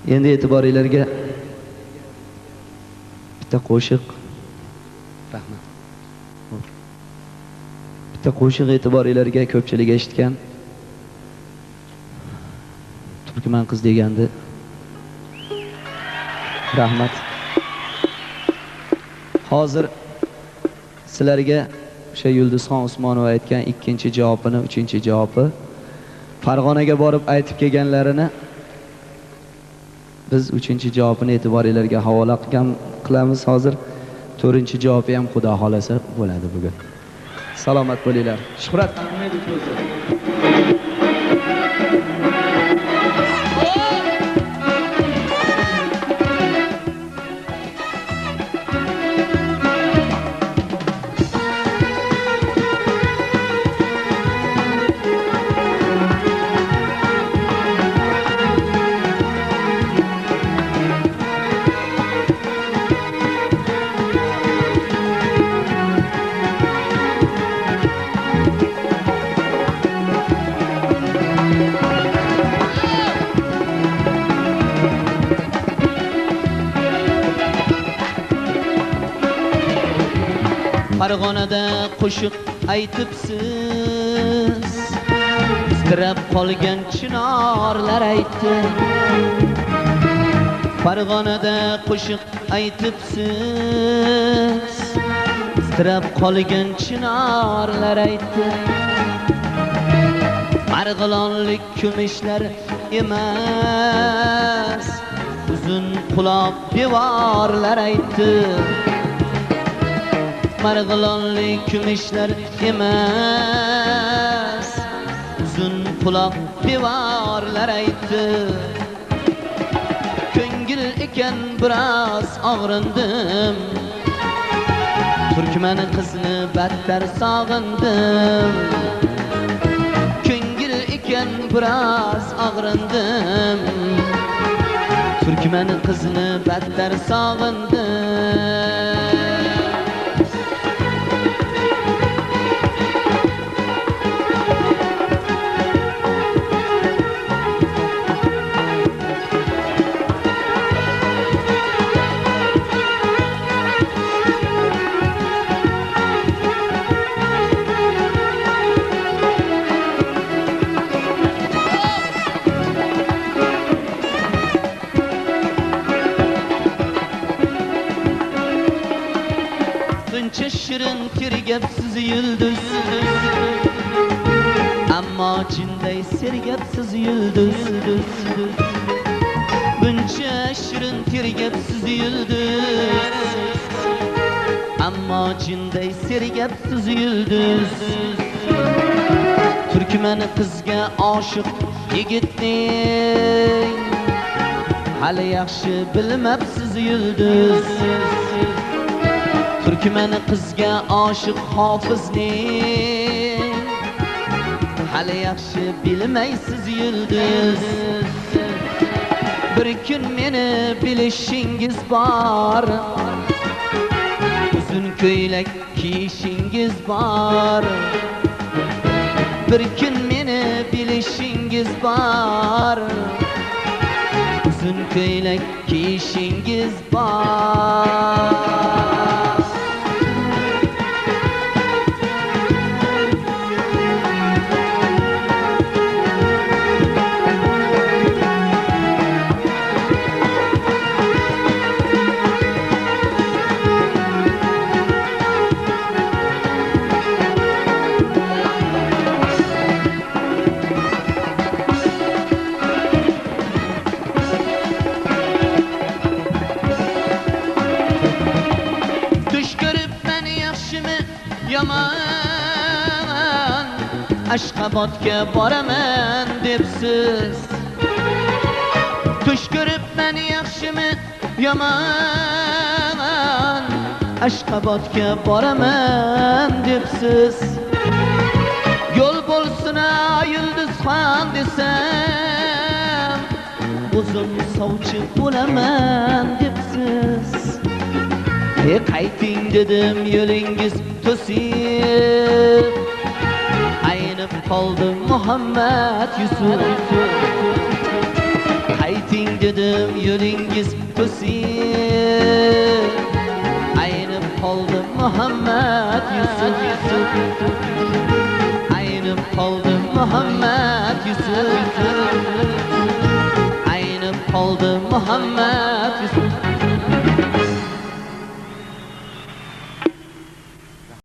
Endi e'tiboringizga bitta qo'shiq. Rahmat. Bitta qo'shiq e'tiboringizga ko'pchilik eshitgan. Turkman qiz degandi. Rahmat. Hozir sizlarga o'sha Yulduzxon Usmonova aytgan ikkinchi javobini, uchinchi javobi Farg'onaga borib aytib kelganlarini biz uchinchi javobini e'tiboringizga havola qilamiz. Hozir to'rtinchi javobi ham Xudo xolasa bo'ladi bugun. Salomat bo'linglar. Shuhrat Ahmedov o'zi. Farg'onada qo'shiq aytibsiz, titrab qolgan chinorlar aytdi. Farg'onada qo'shiq aytibsiz, titrab qolgan chinorlar aytdi. Marg'ilonlik kumushlar emas, uzun quloq devorlar aytdi. Marg'ilonlik kumushlar emas, uzun quloq devorlar aytdi. Ko'ngil ekan biroz og'rindim, Turkman qizni battar sog'indim. Ko'ngil ekan biroz og'rindim, Turkman qizni battar sog'indim. Buncha shirin tergapsiz yulduz, ammo jinday sergapsiz yulduz. Buncha shirin tergapsiz yulduz, ammo jinday sergapsiz yulduz. Turkman qizga oshiq yigitning hali yaxshi bilmabsiz yulduz. Turkman qizga oshiq hofizning hali yaxshi bilmaysiz yulduz. Bir kun meni bilishingiz bor, uzun ko'ylak kiyishingiz bor. Bir kun meni bilishingiz bor, uzun ko'ylak kiyishingiz bor. Yaman Ashqabodga boraman debsiz. Tush ko'rib men yaxshimi yomon Ashqabodga boraman debsiz. Yo'l bo'lsin Yulduzxon desam, o'zim sovchi bo'laman debsiz. Qayting dedim yo'lingiz to'sib, aynib qoldi Muhammad Yusuf. Qayting dedim yo'lingiz to'sin. Aynib qoldi Muhammad Yusuf. Aynib qoldi Muhammad Yusuf. Aynib qoldi Muhammad Yusuf.